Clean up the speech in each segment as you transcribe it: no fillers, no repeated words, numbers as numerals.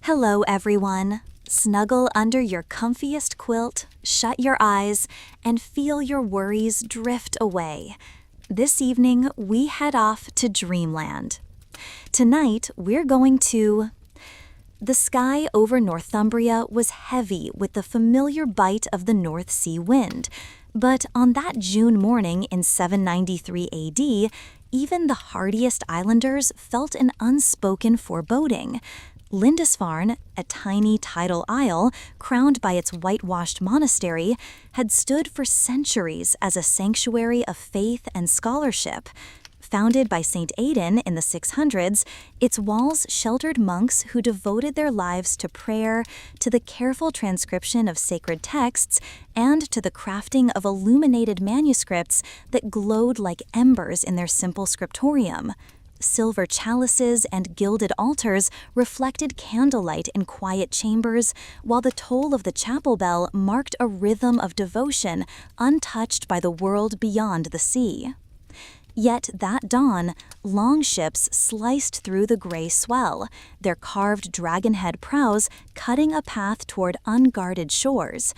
Hello, everyone. Snuggle under your comfiest quilt, shut your eyes, and feel your worries drift away. This evening, we head off to Dreamland. Tonight, we're going to... The sky over Northumbria was heavy with the familiar bite of the North Sea wind, but on that June morning in 793 AD, even the hardiest islanders felt an unspoken foreboding. Lindisfarne, a tiny tidal isle crowned by its whitewashed monastery, had stood for centuries as a sanctuary of faith and scholarship. Founded by St. Aidan in the 600s, its walls sheltered monks who devoted their lives to prayer, to the careful transcription of sacred texts, and to the crafting of illuminated manuscripts that glowed like embers in their simple scriptorium. Silver chalices and gilded altars reflected candlelight in quiet chambers, while the toll of the chapel bell marked a rhythm of devotion untouched by the world beyond the sea. Yet that dawn, longships sliced through the gray swell, their carved dragon-head prows cutting a path toward unguarded shores.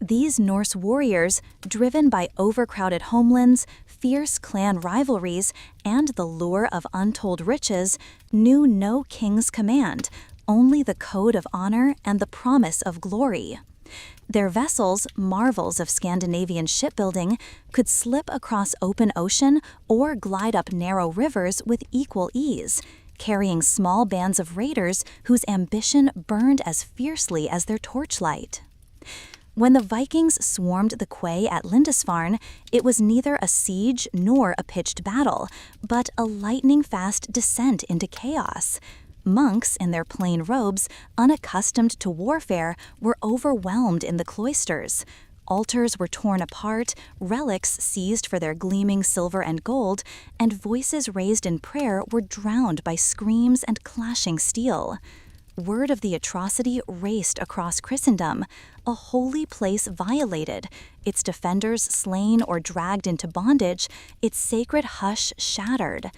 These Norse warriors, driven by overcrowded homelands, fierce clan rivalries, and the lure of untold riches, knew no king's command, only the code of honor and the promise of glory. Their vessels, marvels of Scandinavian shipbuilding, could slip across open ocean or glide up narrow rivers with equal ease, carrying small bands of raiders whose ambition burned as fiercely as their torchlight. When the Vikings swarmed the quay at Lindisfarne, it was neither a siege nor a pitched battle, but a lightning-fast descent into chaos. Monks, in their plain robes, unaccustomed to warfare, were overwhelmed in the cloisters. Altars were torn apart, relics seized for their gleaming silver and gold, and voices raised in prayer were drowned by screams and clashing steel. Word of the atrocity raced across Christendom, a holy place violated, its defenders slain or dragged into bondage, its sacred hush shattered.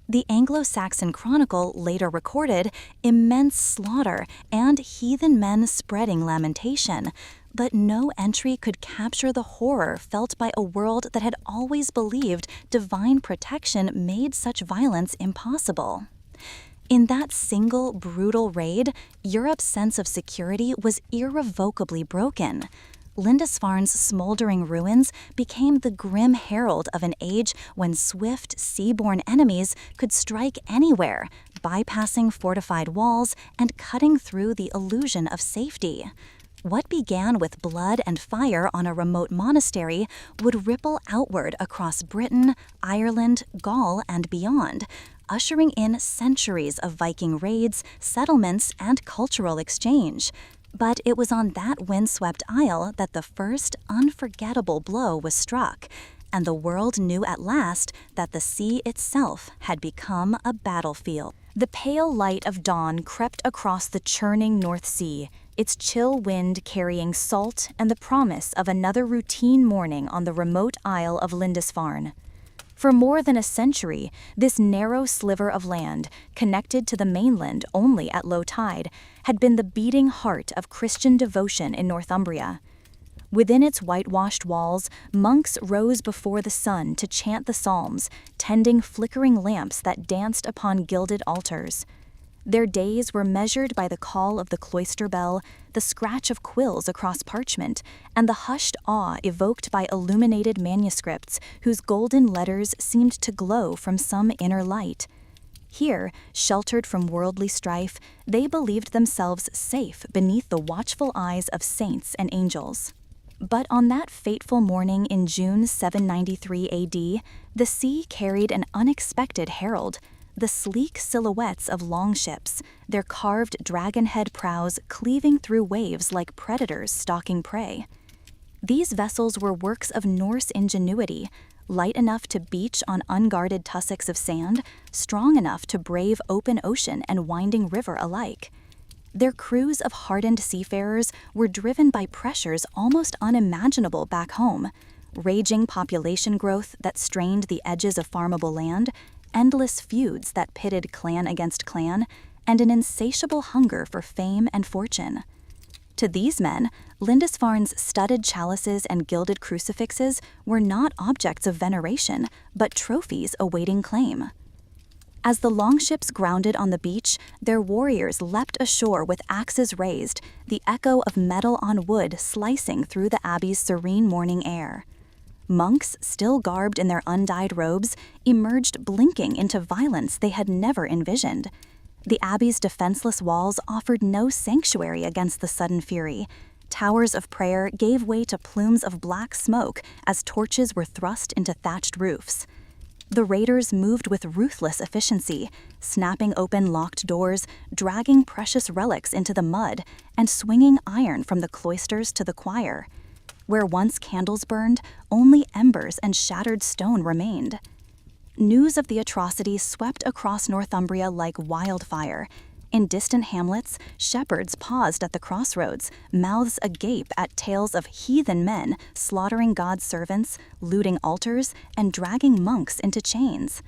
The Anglo-Saxon Chronicle later recorded immense slaughter and heathen men spreading lamentation, but no entry could capture the horror felt by a world that had always believed divine protection made such violence impossible. In that single, brutal raid, Europe's sense of security was irrevocably broken. Lindisfarne's smoldering ruins became the grim herald of an age when swift, sea-borne enemies could strike anywhere, bypassing fortified walls and cutting through the illusion of safety. What began with blood and fire on a remote monastery would ripple outward across Britain, Ireland, Gaul, and beyond, ushering in centuries of Viking raids, settlements, and cultural exchange. But it was on that windswept isle that the first unforgettable blow was struck, and the world knew at last that the sea itself had become a battlefield. The pale light of dawn crept across the churning North Sea, its chill wind carrying salt and the promise of another routine morning on the remote isle of Lindisfarne. For more than a century, this narrow sliver of land, connected to the mainland only at low tide, had been the beating heart of Christian devotion in Northumbria. Within its whitewashed walls, monks rose before the sun to chant the psalms, tending flickering lamps that danced upon gilded altars. Their days were measured by the call of the cloister bell, the scratch of quills across parchment, and the hushed awe evoked by illuminated manuscripts whose golden letters seemed to glow from some inner light. Here, sheltered from worldly strife, they believed themselves safe beneath the watchful eyes of saints and angels. But on that fateful morning in June 793 AD, the sea carried an unexpected herald. The sleek silhouettes of longships, their carved dragon-head prows cleaving through waves like predators stalking prey. These vessels were works of Norse ingenuity, light enough to beach on unguarded tussocks of sand, strong enough to brave open ocean and winding river alike. Their crews of hardened seafarers were driven by pressures almost unimaginable back home, raging population growth that strained the edges of farmable land, endless feuds that pitted clan against clan, and an insatiable hunger for fame and fortune. To these men, Lindisfarne's studded chalices and gilded crucifixes were not objects of veneration, but trophies awaiting claim. As the longships grounded on the beach, their warriors leapt ashore with axes raised, the echo of metal on wood slicing through the abbey's serene morning air. Monks, still garbed in their undyed robes, emerged blinking into violence they had never envisioned. The abbey's defenseless walls offered no sanctuary against the sudden fury. Towers of prayer gave way to plumes of black smoke as torches were thrust into thatched roofs. The raiders moved with ruthless efficiency, snapping open locked doors, dragging precious relics into the mud, and swinging iron from the cloisters to the choir. Where once candles burned, only embers and shattered stone remained. News of the atrocities swept across Northumbria like wildfire. In distant hamlets, shepherds paused at the crossroads, mouths agape at tales of heathen men slaughtering God's servants, looting altars, and dragging monks into chains.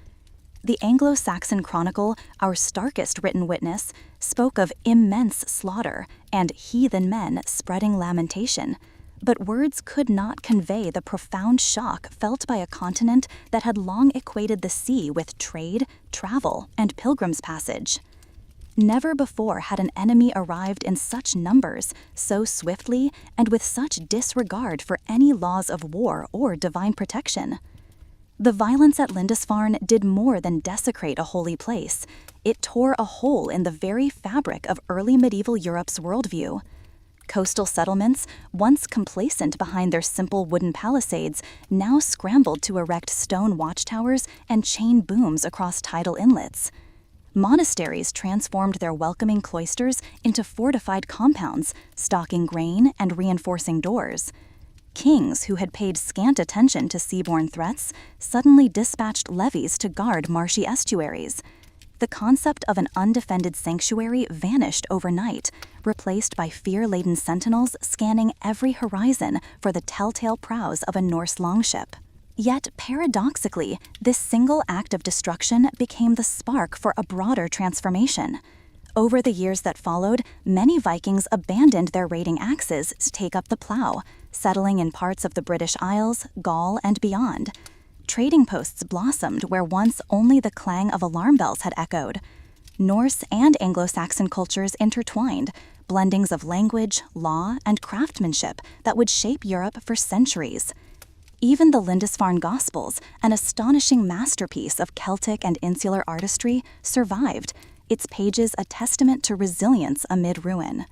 The Anglo-Saxon Chronicle, our starkest written witness, spoke of immense slaughter and heathen men spreading lamentation. But words could not convey the profound shock felt by a continent that had long equated the sea with trade, travel, and pilgrim's passage. Never before had an enemy arrived in such numbers, so swiftly, and with such disregard for any laws of war or divine protection. The violence at Lindisfarne did more than desecrate a holy place. It tore a hole in the very fabric of early medieval Europe's worldview. Coastal settlements, once complacent behind their simple wooden palisades, now scrambled to erect stone watchtowers and chain booms across tidal inlets. Monasteries transformed their welcoming cloisters into fortified compounds, stocking grain and reinforcing doors. Kings who had paid scant attention to seaborne threats suddenly dispatched levies to guard marshy estuaries. The concept of an undefended sanctuary vanished overnight, replaced by fear-laden sentinels scanning every horizon for the telltale prows of a Norse longship. Yet, paradoxically, this single act of destruction became the spark for a broader transformation. Over the years that followed, many Vikings abandoned their raiding axes to take up the plow, settling in parts of the British Isles, Gaul, and beyond. Trading posts blossomed where once only the clang of alarm bells had echoed. Norse and Anglo-Saxon cultures intertwined, blendings of language, law, and craftsmanship that would shape Europe for centuries. Even the Lindisfarne Gospels, an astonishing masterpiece of Celtic and insular artistry, survived, its pages a testament to resilience amid ruin.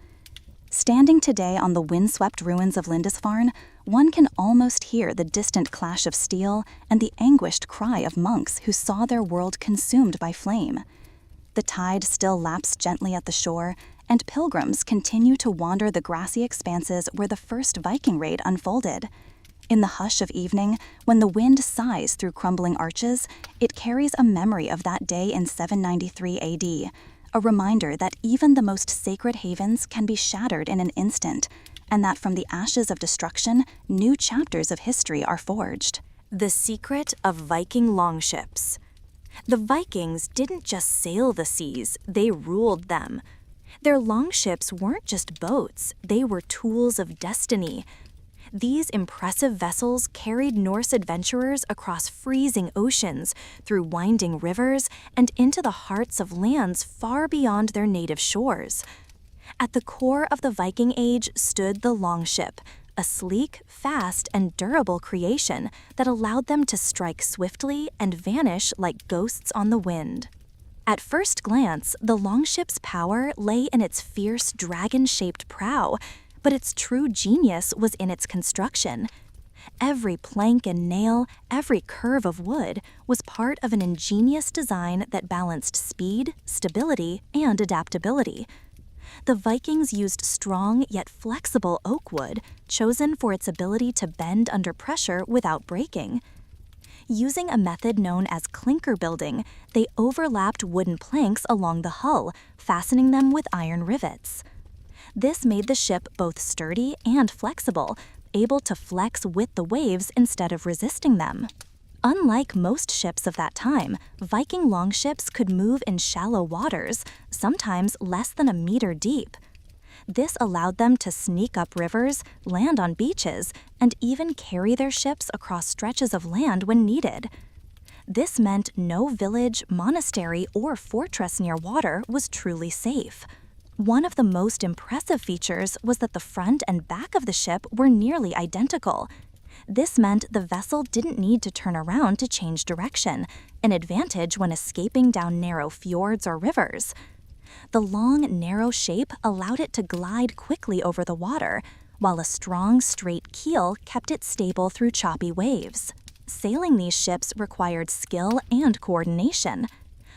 Standing today on the windswept ruins of Lindisfarne, one can almost hear the distant clash of steel and the anguished cry of monks who saw their world consumed by flame. The tide still laps gently at the shore, and pilgrims continue to wander the grassy expanses where the first Viking raid unfolded. In the hush of evening, when the wind sighs through crumbling arches, it carries a memory of that day in 793 AD, a reminder that even the most sacred havens can be shattered in an instant, and that from the ashes of destruction, new chapters of history are forged. The secret of Viking longships. The Vikings didn't just sail the seas, they ruled them. Their longships weren't just boats, they were tools of destiny. These impressive vessels carried Norse adventurers across freezing oceans, through winding rivers, and into the hearts of lands far beyond their native shores. At the core of the Viking Age stood the longship, a sleek, fast, and durable creation that allowed them to strike swiftly and vanish like ghosts on the wind. At first glance, the longship's power lay in its fierce, dragon-shaped prow, but its true genius was in its construction. Every plank and nail, every curve of wood, was part of an ingenious design that balanced speed, stability, and adaptability. The Vikings used strong yet flexible oak wood, chosen for its ability to bend under pressure without breaking. Using a method known as clinker building, they overlapped wooden planks along the hull, fastening them with iron rivets. This made the ship both sturdy and flexible, able to flex with the waves instead of resisting them. Unlike most ships of that time, Viking longships could move in shallow waters, sometimes less than a meter deep. This allowed them to sneak up rivers, land on beaches, and even carry their ships across stretches of land when needed. This meant no village, monastery, or fortress near water was truly safe. One of the most impressive features was that the front and back of the ship were nearly identical. This meant the vessel didn't need to turn around to change direction, an advantage when escaping down narrow fjords or rivers. The long, narrow shape allowed it to glide quickly over the water, while a strong, straight keel kept it stable through choppy waves. Sailing these ships required skill and coordination.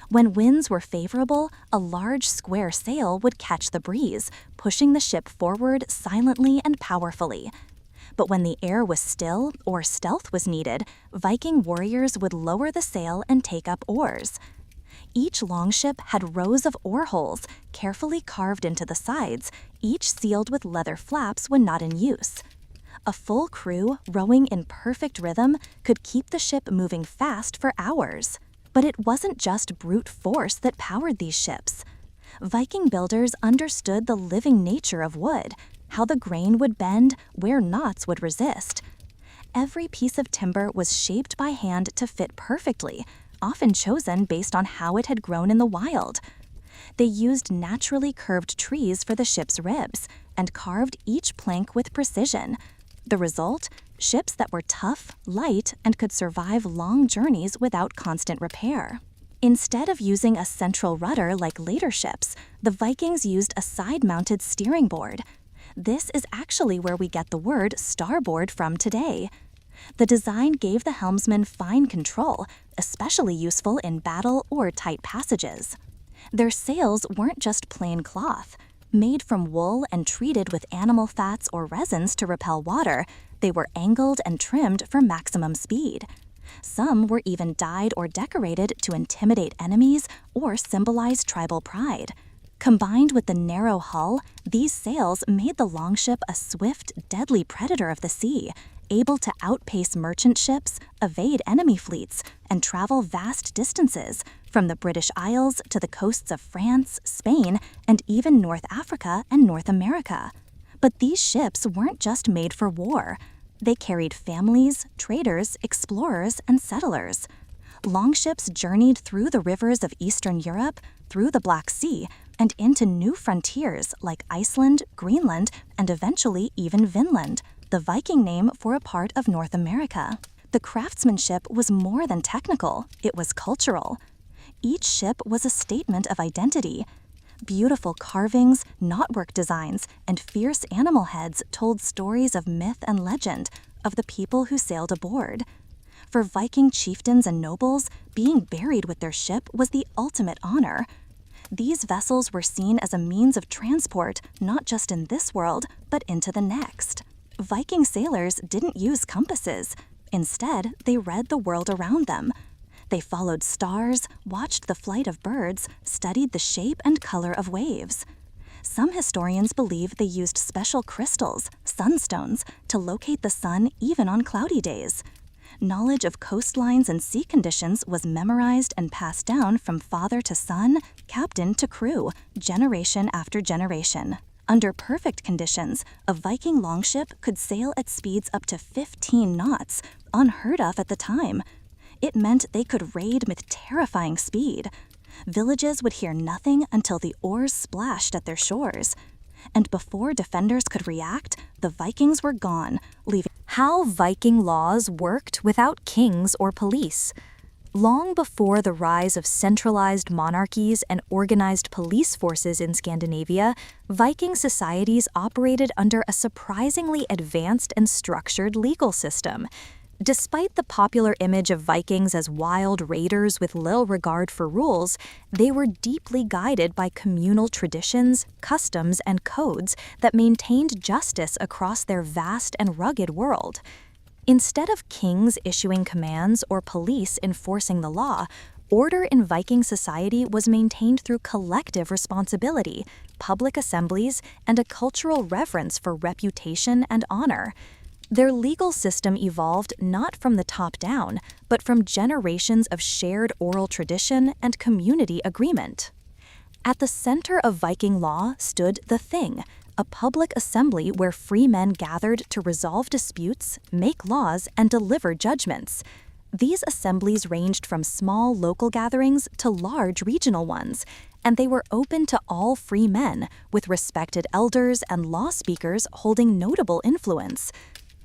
When winds were favorable, a large square sail would catch the breeze, pushing the ship forward silently and powerfully. But when the air was still or stealth was needed, Viking warriors would lower the sail and take up oars. Each longship had rows of oar holes, carefully carved into the sides, each sealed with leather flaps when not in use. A full crew, rowing in perfect rhythm, could keep the ship moving fast for hours. But it wasn't just brute force that powered these ships. Viking builders understood the living nature of wood, how the grain would bend, where knots would resist. Every piece of timber was shaped by hand to fit perfectly, often chosen based on how it had grown in the wild. They used naturally curved trees for the ship's ribs and carved each plank with precision. The result? Ships that were tough, light, and could survive long journeys without constant repair. Instead of using a central rudder like later ships, the Vikings used a side-mounted steering board. This is actually where we get the word starboard from today. The design gave the helmsman fine control, especially useful in battle or tight passages. Their sails weren't just plain cloth. Made from wool and treated with animal fats or resins to repel water, they were angled and trimmed for maximum speed. Some were even dyed or decorated to intimidate enemies or symbolize tribal pride. Combined with the narrow hull, these sails made the longship a swift, deadly predator of the sea, able to outpace merchant ships, evade enemy fleets, and travel vast distances, from the British Isles to the coasts of France, Spain, and even North Africa and North America. But these ships weren't just made for war. They carried families, traders, explorers, and settlers. Longships journeyed through the rivers of Eastern Europe, through the Black Sea, and into new frontiers like Iceland, Greenland, and eventually even Vinland, the Viking name for a part of North America. The craftsmanship was more than technical, it was cultural. Each ship was a statement of identity. Beautiful carvings, knotwork designs, and fierce animal heads told stories of myth and legend, of the people who sailed aboard. For Viking chieftains and nobles, being buried with their ship was the ultimate honor. These vessels were seen as a means of transport, not just in this world, but into the next. Viking sailors didn't use compasses. Instead, they read the world around them. They followed stars, watched the flight of birds, studied the shape and color of waves. Some historians believe they used special crystals, sunstones, to locate the sun even on cloudy days. Knowledge of coastlines and sea conditions was memorized and passed down from father to son, captain to crew, generation after generation. Under perfect conditions, a Viking longship could sail at speeds up to 15 knots, unheard of at the time. It meant they could raid with terrifying speed. Villages would hear nothing until the oars splashed at their shores. And before defenders could react, the Vikings were gone, leaving. How Viking laws worked without kings or police. Long before the rise of centralized monarchies and organized police forces in Scandinavia, Viking societies operated under a surprisingly advanced and structured legal system. Despite the popular image of Vikings as wild raiders with little regard for rules, they were deeply guided by communal traditions, customs, and codes that maintained justice across their vast and rugged world. Instead of kings issuing commands or police enforcing the law, order in Viking society was maintained through collective responsibility, public assemblies, and a cultural reverence for reputation and honor. Their legal system evolved not from the top down, but from generations of shared oral tradition and community agreement. At the center of Viking law stood the Thing, a public assembly where free men gathered to resolve disputes, make laws, and deliver judgments. These assemblies ranged from small local gatherings to large regional ones, and they were open to all free men, with respected elders and law speakers holding notable influence.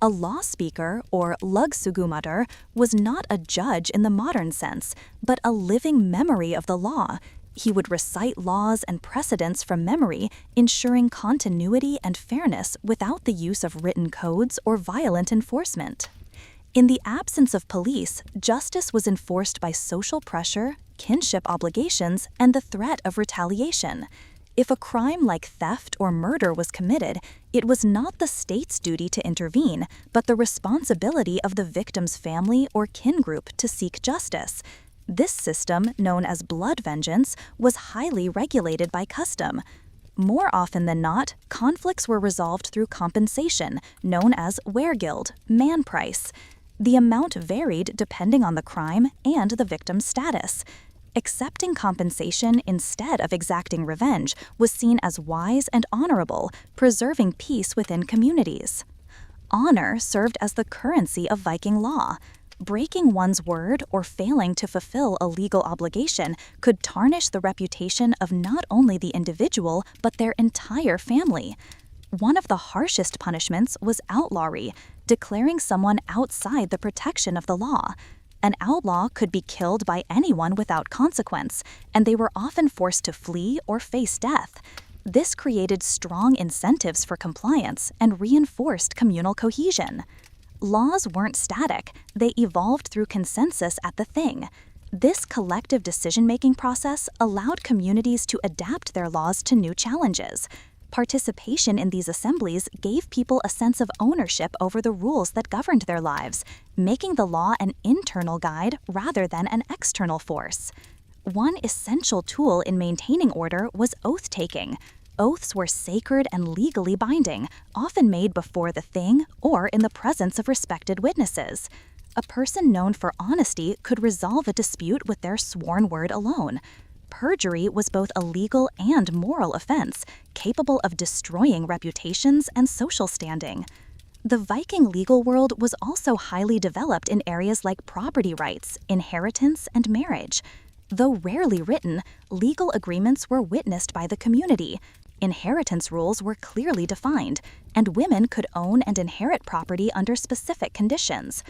A law speaker, or lagsugumadr, was not a judge in the modern sense, but a living memory of the law. He would recite laws and precedents from memory, ensuring continuity and fairness without the use of written codes or violent enforcement. In the absence of police, justice was enforced by social pressure, kinship obligations, and the threat of retaliation. If a crime like theft or murder was committed, it was not the state's duty to intervene, but the responsibility of the victim's family or kin group to seek justice. This system, known as blood vengeance, was highly regulated by custom. More often than not, conflicts were resolved through compensation, known as weregild, man price. The amount varied depending on the crime and the victim's status. Accepting compensation instead of exacting revenge was seen as wise and honorable, preserving peace within communities. Honor served as the currency of Viking law. Breaking one's word or failing to fulfill a legal obligation could tarnish the reputation of not only the individual but their entire family. One of the harshest punishments was outlawry, declaring someone outside the protection of the law. An outlaw could be killed by anyone without consequence, and they were often forced to flee or face death. This created strong incentives for compliance and reinforced communal cohesion. Laws weren't static, they evolved through consensus at the Thing. This collective decision-making process allowed communities to adapt their laws to new challenges. Participation in these assemblies gave people a sense of ownership over the rules that governed their lives, making the law an internal guide rather than an external force. One essential tool in maintaining order was oath-taking. Oaths were sacred and legally binding, often made before the Thing or in the presence of respected witnesses. A person known for honesty could resolve a dispute with their sworn word alone. Perjury was both a legal and moral offense, capable of destroying reputations and social standing. The Viking legal world was also highly developed in areas like property rights, inheritance, and marriage. Though rarely written, legal agreements were witnessed by the community. Inheritance rules were clearly defined, and women could own and inherit property under specific conditions.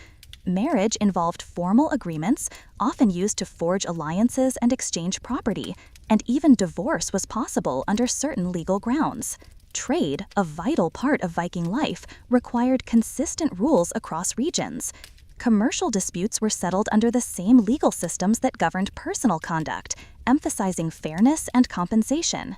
Marriage involved formal agreements, often used to forge alliances and exchange property, and even divorce was possible under certain legal grounds. Trade, a vital part of Viking life, required consistent rules across regions. Commercial disputes were settled under the same legal systems that governed personal conduct, emphasizing fairness and compensation.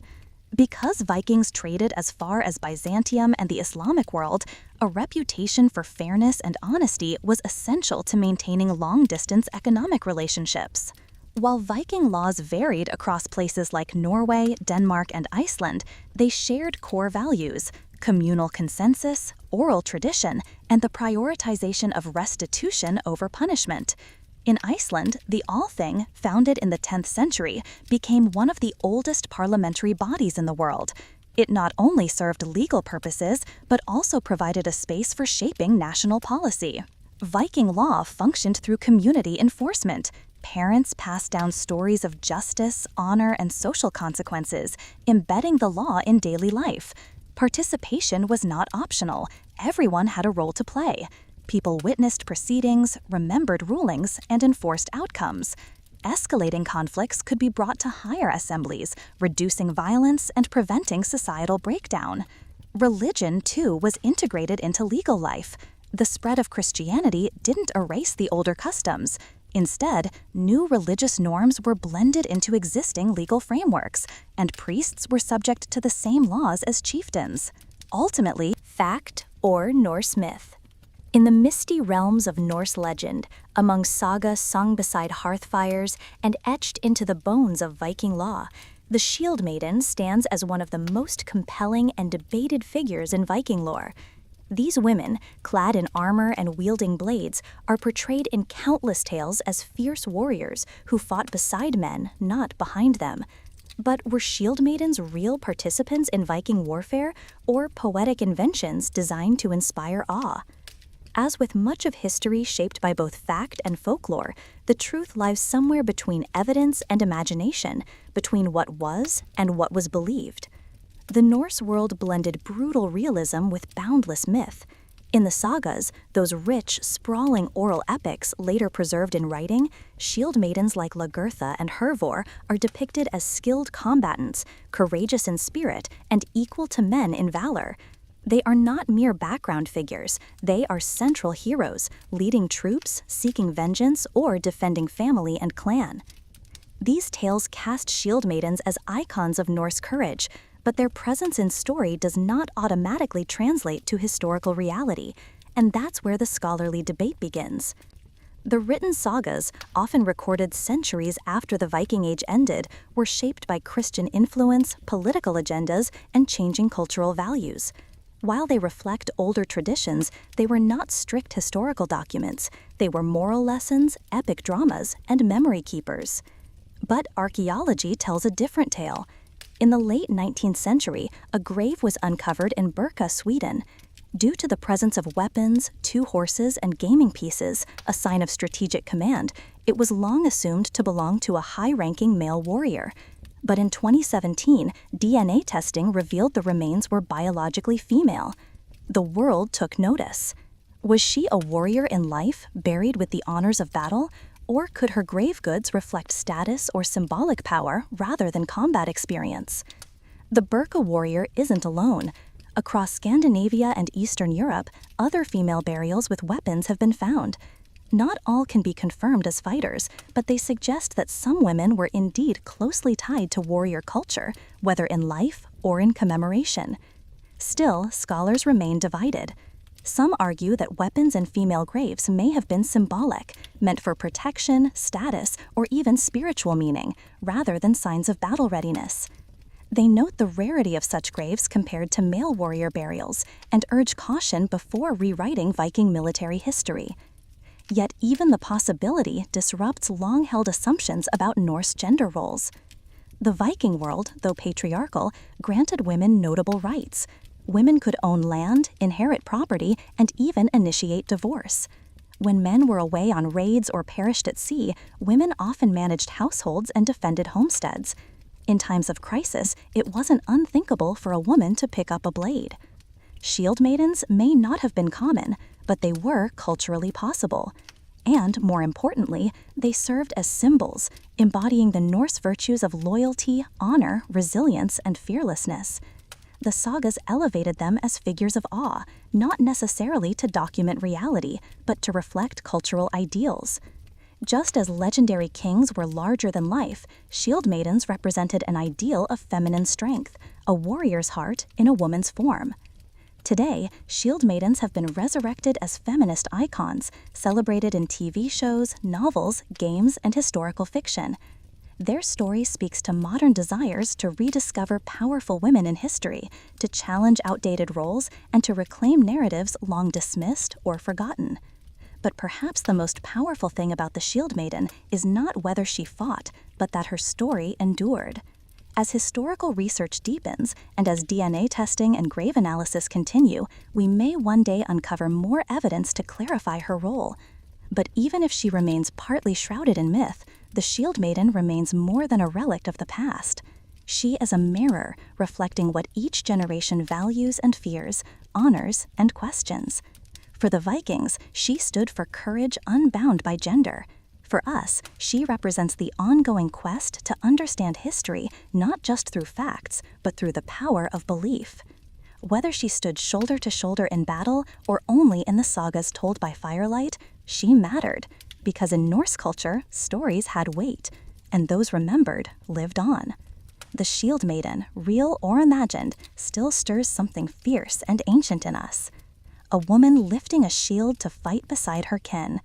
Because Vikings traded as far as Byzantium and the Islamic world, a reputation for fairness and honesty was essential to maintaining long-distance economic relationships. While Viking laws varied across places like Norway, Denmark, and Iceland, they shared core values: communal consensus, oral tradition, and the prioritization of restitution over punishment. In Iceland, the Althing, founded in the 10th century, became one of the oldest parliamentary bodies in the world. It not only served legal purposes, but also provided a space for shaping national policy. Viking law functioned through community enforcement. Parents passed down stories of justice, honor, and social consequences, embedding the law in daily life. Participation was not optional. Everyone had a role to play. People witnessed proceedings, remembered rulings, and enforced outcomes. Escalating conflicts could be brought to higher assemblies, reducing violence and preventing societal breakdown. Religion, too, was integrated into legal life. The spread of Christianity didn't erase the older customs. Instead, new religious norms were blended into existing legal frameworks, and priests were subject to the same laws as chieftains. Ultimately, fact or Norse myth. In the misty realms of Norse legend, among sagas sung beside hearth fires and etched into the bones of Viking law, the Shield Maiden stands as one of the most compelling and debated figures in Viking lore. These women, clad in armor and wielding blades, are portrayed in countless tales as fierce warriors who fought beside men, not behind them. But were shield maidens real participants in Viking warfare, or poetic inventions designed to inspire awe? As with much of history shaped by both fact and folklore, the truth lies somewhere between evidence and imagination, between what was and what was believed. The Norse world blended brutal realism with boundless myth. In the sagas, those rich, sprawling oral epics later preserved in writing, shield maidens like Lagertha and Hervor are depicted as skilled combatants, courageous in spirit, and equal to men in valor. They are not mere background figures, they are central heroes, leading troops, seeking vengeance, or defending family and clan. These tales cast shield maidens as icons of Norse courage, but their presence in story does not automatically translate to historical reality, and that's where the scholarly debate begins. The written sagas, often recorded centuries after the Viking Age ended, were shaped by Christian influence, political agendas, and changing cultural values. While they reflect older traditions, they were not strict historical documents. They were moral lessons, epic dramas, and memory keepers. But archaeology tells a different tale. In the late 19th century, a grave was uncovered in Birka, Sweden. Due to the presence of weapons, 2 horses, and gaming pieces, a sign of strategic command, it was long assumed to belong to a high-ranking male warrior. But in 2017, DNA testing revealed the remains were biologically female. The world took notice. Was she a warrior in life, buried with the honors of battle? Or could her grave goods reflect status or symbolic power rather than combat experience? The Birka warrior isn't alone. Across Scandinavia and Eastern Europe, other female burials with weapons have been found. Not all can be confirmed as fighters, but they suggest that some women were indeed closely tied to warrior culture, whether in life or in commemoration. Still, scholars remain divided. Some argue that weapons in female graves may have been symbolic, meant for protection, status, or even spiritual meaning, rather than signs of battle readiness. They note the rarity of such graves compared to male warrior burials, and urge caution before rewriting Viking military history. Yet even the possibility disrupts long-held assumptions about Norse gender roles. The Viking world, though patriarchal, granted women notable rights. Women could own land, inherit property, and even initiate divorce. When men were away on raids or perished at sea, women often managed households and defended homesteads. In times of crisis, it wasn't unthinkable for a woman to pick up a blade. Shield maidens may not have been common, but they were culturally possible. And, more importantly, they served as symbols, embodying the Norse virtues of loyalty, honor, resilience, and fearlessness. The sagas elevated them as figures of awe, not necessarily to document reality, but to reflect cultural ideals. Just as legendary kings were larger than life, shield maidens represented an ideal of feminine strength, a warrior's heart in a woman's form. Today, shield maidens have been resurrected as feminist icons, celebrated in TV shows, novels, games, and historical fiction. Their story speaks to modern desires to rediscover powerful women in history, to challenge outdated roles, and to reclaim narratives long dismissed or forgotten. But perhaps the most powerful thing about the shield maiden is not whether she fought, but that her story endured. As historical research deepens, and as DNA testing and grave analysis continue, we may one day uncover more evidence to clarify her role. But even if she remains partly shrouded in myth, the shield maiden remains more than a relic of the past. She is a mirror reflecting what each generation values and fears, honors and questions. For the Vikings, she stood for courage unbound by gender. For us, she represents the ongoing quest to understand history not just through facts, but through the power of belief. Whether she stood shoulder to shoulder in battle or only in the sagas told by firelight, she mattered, because in Norse culture, stories had weight, and those remembered lived on. The shield maiden, real or imagined, still stirs something fierce and ancient in us. A woman lifting a shield to fight beside her kin,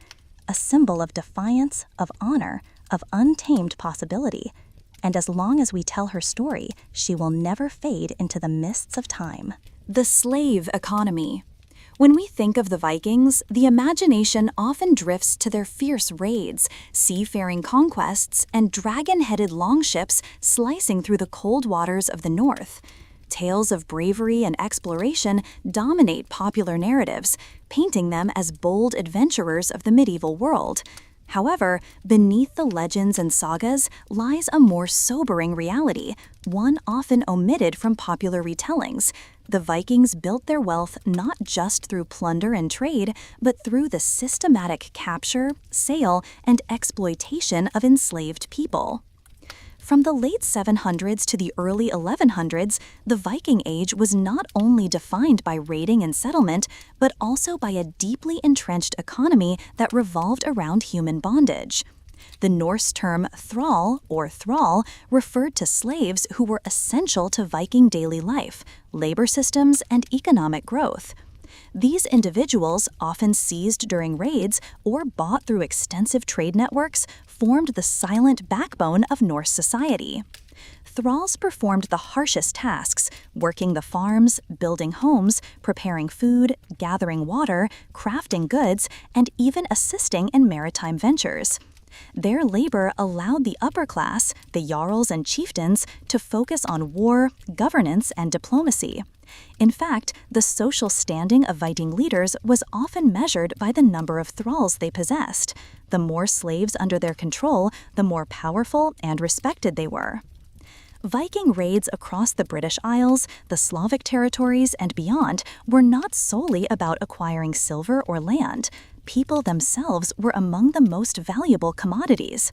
a symbol of defiance, of honor, of untamed possibility. And as long as we tell her story, she will never fade into the mists of time. The slave economy. When we think of the Vikings, the imagination often drifts to their fierce raids, seafaring conquests, and dragon-headed longships slicing through the cold waters of the north. Tales of bravery and exploration dominate popular narratives, painting them as bold adventurers of the medieval world. However, beneath the legends and sagas lies a more sobering reality, one often omitted from popular retellings. The Vikings built their wealth not just through plunder and trade, but through the systematic capture, sale, and exploitation of enslaved people. From the late 700s to the early 1100s, the Viking Age was not only defined by raiding and settlement, but also by a deeply entrenched economy that revolved around human bondage. The Norse term thrall, or thrall, referred to slaves who were essential to Viking daily life, labor systems, and economic growth. These individuals, often seized during raids or bought through extensive trade networks, formed the silent backbone of Norse society. Thralls performed the harshest tasks, working the farms, building homes, preparing food, gathering water, crafting goods, and even assisting in maritime ventures. Their labor allowed the upper class, the jarls and chieftains, to focus on war, governance, and diplomacy. In fact, the social standing of Viking leaders was often measured by the number of thralls they possessed. The more slaves under their control, the more powerful and respected they were. Viking raids across the British Isles, the Slavic territories, and beyond were not solely about acquiring silver or land. People themselves were among the most valuable commodities.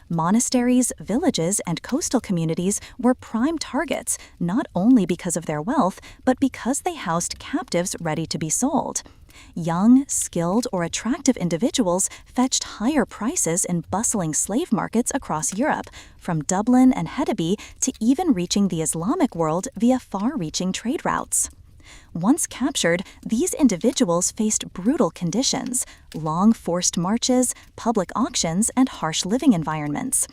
Monasteries, villages, and coastal communities were prime targets, not only because of their wealth, but because they housed captives ready to be sold. Young, skilled, or attractive individuals fetched higher prices in bustling slave markets across Europe, from Dublin and Hedeby to even reaching the Islamic world via far-reaching trade routes. Once captured, these individuals faced brutal conditions, long forced marches, public auctions, and harsh living environments.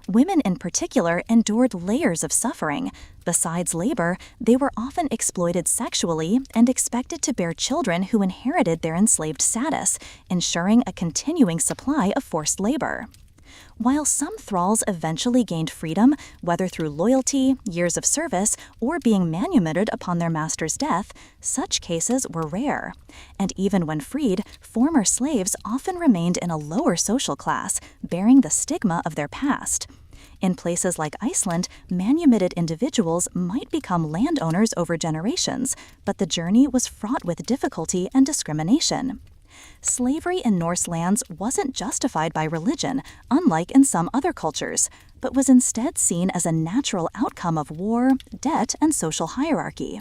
Women in particular endured layers of suffering. Besides labor, they were often exploited sexually and expected to bear children who inherited their enslaved status, ensuring a continuing supply of forced labor. While some thralls eventually gained freedom, whether through loyalty, years of service, or being manumitted upon their master's death, such cases were rare. And even when freed, former slaves often remained in a lower social class, bearing the stigma of their past. In places like Iceland, manumitted individuals might become landowners over generations, but the journey was fraught with difficulty and discrimination. Slavery in Norse lands wasn't justified by religion, unlike in some other cultures, but was instead seen as a natural outcome of war, debt, and social hierarchy.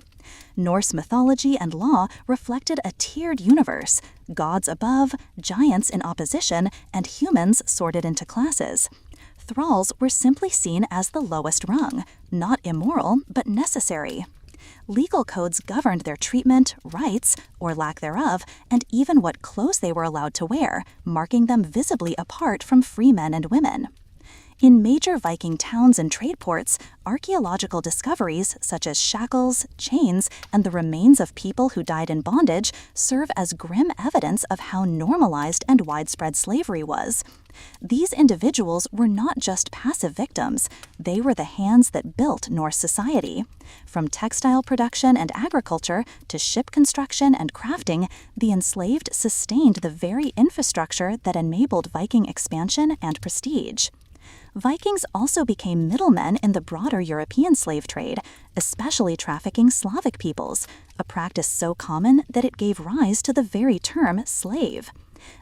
Norse mythology and law reflected a tiered universe: gods above, giants in opposition, and humans sorted into classes. Thralls were simply seen as the lowest rung, not immoral, but necessary. Legal codes governed their treatment, rights, or lack thereof, and even what clothes they were allowed to wear, marking them visibly apart from free men and women. In major Viking towns and trade ports, archaeological discoveries such as shackles, chains, and the remains of people who died in bondage serve as grim evidence of how normalized and widespread slavery was. These individuals were not just passive victims, they were the hands that built Norse society. From textile production and agriculture to ship construction and crafting, the enslaved sustained the very infrastructure that enabled Viking expansion and prestige. Vikings also became middlemen in the broader European slave trade, especially trafficking Slavic peoples, a practice so common that it gave rise to the very term slave.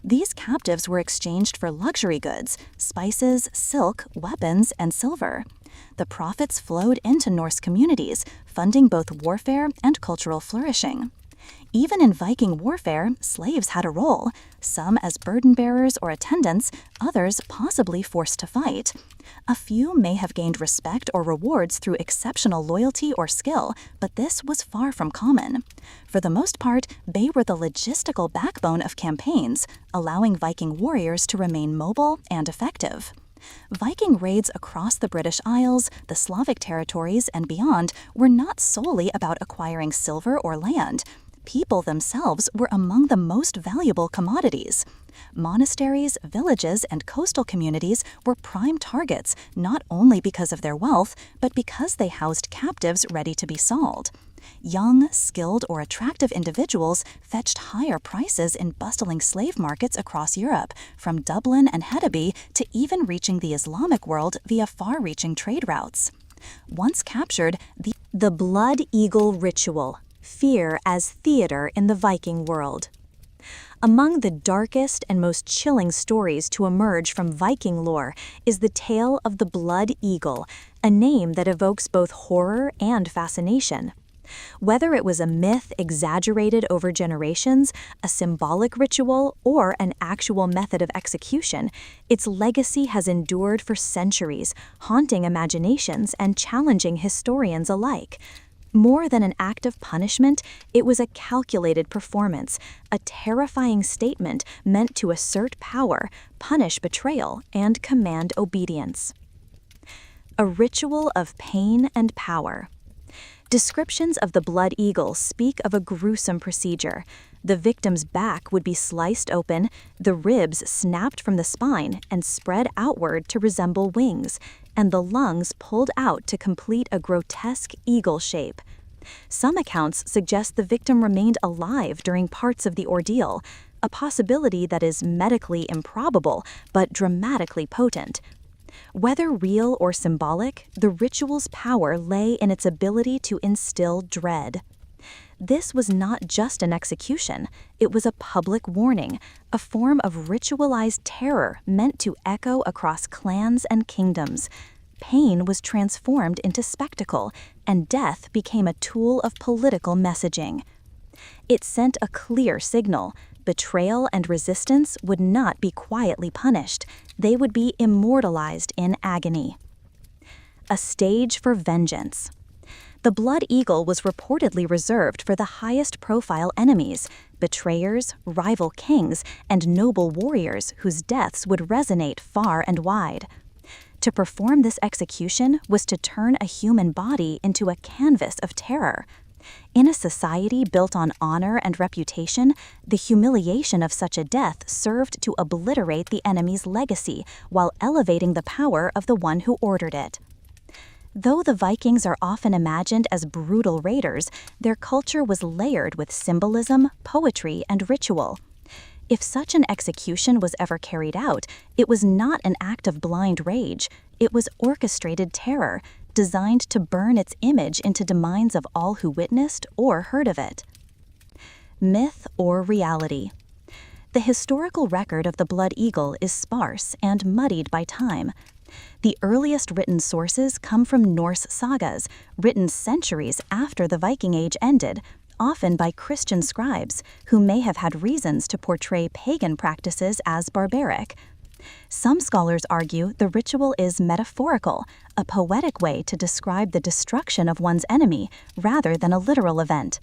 These captives were exchanged for luxury goods, spices, silk, weapons, and silver. The profits flowed into Norse communities, funding both warfare and cultural flourishing. Even in Viking warfare, slaves had a role, some as burden bearers or attendants, others possibly forced to fight. A few may have gained respect or rewards through exceptional loyalty or skill, but this was far from common. For the most part, they were the logistical backbone of campaigns, allowing Viking warriors to remain mobile and effective. Viking raids across the British Isles, the Slavic territories, and beyond were not solely about acquiring silver or land. People themselves were among the most valuable commodities. Monasteries, villages, and coastal communities were prime targets not only because of their wealth, but because they housed captives ready to be sold. Young, skilled, or attractive individuals fetched higher prices in bustling slave markets across Europe, from Dublin and Hedeby to even reaching the Islamic world via far-reaching trade routes. Once captured, the blood eagle ritual, fear as theater in the Viking world. Among the darkest and most chilling stories to emerge from Viking lore is the tale of the blood eagle, a name that evokes both horror and fascination. Whether it was a myth exaggerated over generations, a symbolic ritual, or an actual method of execution, its legacy has endured for centuries, haunting imaginations and challenging historians alike. More than an act of punishment, it was a calculated performance, a terrifying statement meant to assert power, punish betrayal, and command obedience. A ritual of pain and power. Descriptions of the blood eagle speak of a gruesome procedure. The victim's back would be sliced open, the ribs snapped from the spine and spread outward to resemble wings, and the lungs pulled out to complete a grotesque eagle shape. Some accounts suggest the victim remained alive during parts of the ordeal, a possibility that is medically improbable but dramatically potent. Whether real or symbolic, the ritual's power lay in its ability to instill dread. This was not just an execution, it was a public warning, a form of ritualized terror meant to echo across clans and kingdoms. Pain was transformed into spectacle, and death became a tool of political messaging. It sent a clear signal. Betrayal and resistance would not be quietly punished. They would be immortalized in agony. A stage for vengeance. The blood eagle was reportedly reserved for the highest-profile enemies, betrayers, rival kings, and noble warriors whose deaths would resonate far and wide. To perform this execution was to turn a human body into a canvas of terror. In a society built on honor and reputation, the humiliation of such a death served to obliterate the enemy's legacy while elevating the power of the one who ordered it. Though the Vikings are often imagined as brutal raiders, their culture was layered with symbolism, poetry, and ritual. If such an execution was ever carried out, it was not an act of blind rage, it was orchestrated terror, designed to burn its image into the minds of all who witnessed or heard of it. Myth or reality. The historical record of the blood eagle is sparse and muddied by time. The earliest written sources come from Norse sagas, written centuries after the Viking Age ended, often by Christian scribes, who may have had reasons to portray pagan practices as barbaric. Some scholars argue the ritual is metaphorical, a poetic way to describe the destruction of one's enemy rather than a literal event.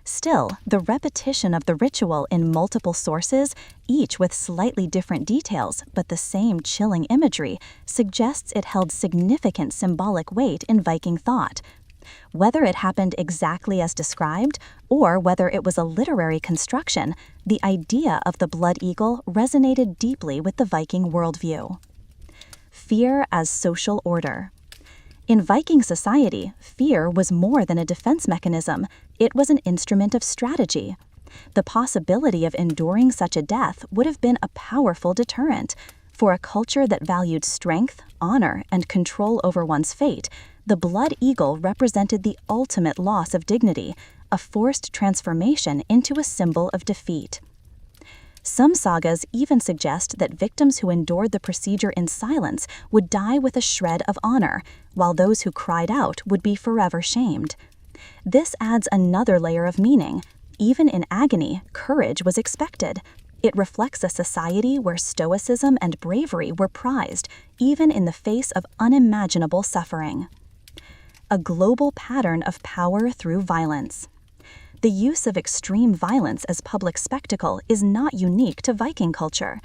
Still, the repetition of the ritual in multiple sources, each with slightly different details but the same chilling imagery, suggests it held significant symbolic weight in Viking thought. Whether it happened exactly as described, or whether it was a literary construction, the idea of the blood eagle resonated deeply with the Viking worldview. Fear as social order. In Viking society, fear was more than a defense mechanism, it was an instrument of strategy. The possibility of enduring such a death would have been a powerful deterrent. For a culture that valued strength, honor, and control over one's fate, the blood eagle represented the ultimate loss of dignity, a forced transformation into a symbol of defeat. Some sagas even suggest that victims who endured the procedure in silence would die with a shred of honor, while those who cried out would be forever shamed. This adds another layer of meaning. Even in agony, courage was expected. It reflects a society where stoicism and bravery were prized, even in the face of unimaginable suffering. A global pattern of power through violence. The use of extreme violence as public spectacle is not unique to Viking culture.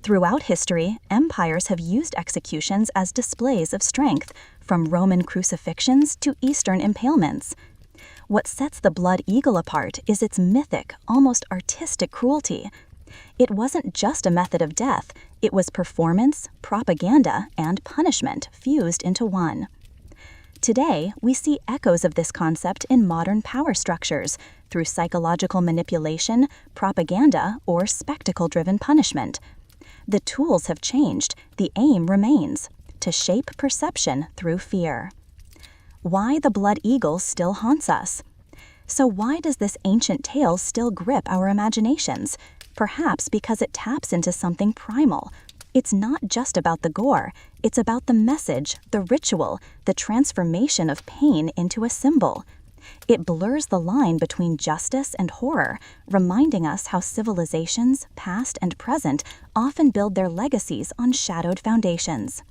Throughout history, empires have used executions as displays of strength, from Roman crucifixions to Eastern impalements. What sets the blood eagle apart is its mythic, almost artistic cruelty. It wasn't just a method of death, it was performance, propaganda, and punishment fused into one. Today, we see echoes of this concept in modern power structures through psychological manipulation, propaganda, or spectacle-driven punishment. The tools have changed, the aim remains: to shape perception through fear. Why the blood eagle still haunts us? So why does this ancient tale still grip our imaginations? Perhaps because it taps into something primal. It's not just about the gore, it's about the message, the ritual, the transformation of pain into a symbol. It blurs the line between justice and horror, reminding us how civilizations, past and present, often build their legacies on shadowed foundations.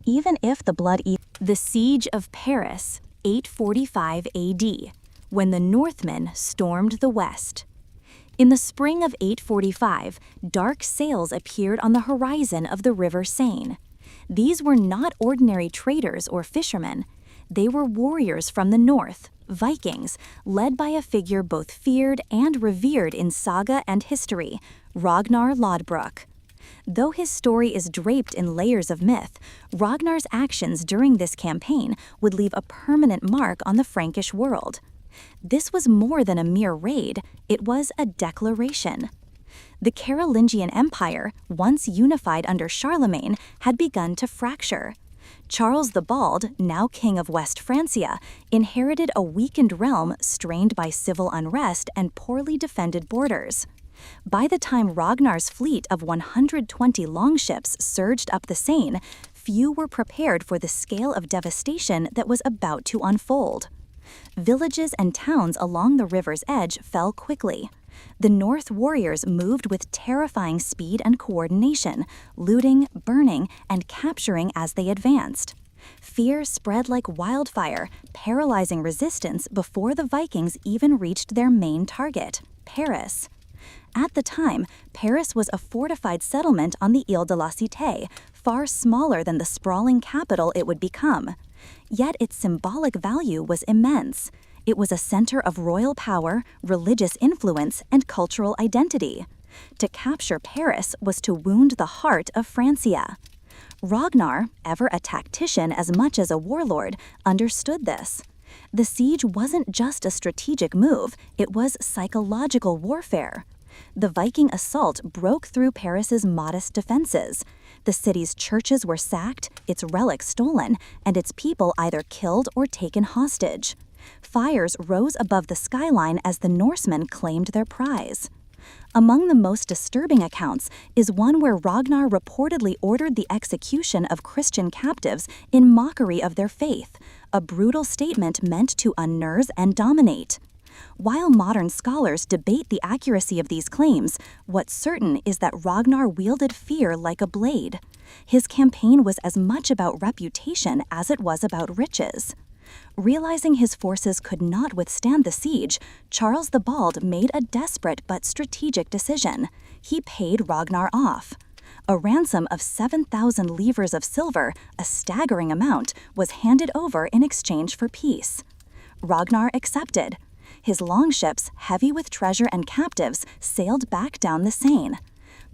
Even if the The Siege of Paris, 845 AD, when the Northmen stormed the west. In the spring of 845, dark sails appeared on the horizon of the River Seine. These were not ordinary traders or fishermen. They were warriors from the north, Vikings, led by a figure both feared and revered in saga and history, Ragnar Lodbrok. Though his story is draped in layers of myth, Ragnar's actions during this campaign would leave a permanent mark on the Frankish world. This was more than a mere raid, it was a declaration. The Carolingian Empire, once unified under Charlemagne, had begun to fracture. Charles the Bald, now king of West Francia, inherited a weakened realm strained by civil unrest and poorly defended borders. By the time Ragnar's fleet of 120 longships surged up the Seine, few were prepared for the scale of devastation that was about to unfold. Villages and towns along the river's edge fell quickly. The North warriors moved with terrifying speed and coordination, looting, burning, and capturing as they advanced. Fear spread like wildfire, paralyzing resistance before the Vikings even reached their main target, Paris. At the time, Paris was a fortified settlement on the Ile de la Cité, far smaller than the sprawling capital it would become. Yet its symbolic value was immense. It was a center of royal power, religious influence, and cultural identity. To capture Paris was to wound the heart of Francia. Ragnar, ever a tactician as much as a warlord, understood this. The siege wasn't just a strategic move, it was psychological warfare. The Viking assault broke through Paris's modest defenses. The city's churches were sacked, its relics stolen, and its people either killed or taken hostage. Fires rose above the skyline as the Norsemen claimed their prize. Among the most disturbing accounts is one where Ragnar reportedly ordered the execution of Christian captives in mockery of their faith, a brutal statement meant to unnerve and dominate. While modern scholars debate the accuracy of these claims, what's certain is that Ragnar wielded fear like a blade. His campaign was as much about reputation as it was about riches. Realizing his forces could not withstand the siege, Charles the Bald made a desperate but strategic decision. He paid Ragnar off. A ransom of 7,000 livres of silver, a staggering amount, was handed over in exchange for peace. Ragnar accepted. His longships, heavy with treasure and captives, sailed back down the Seine.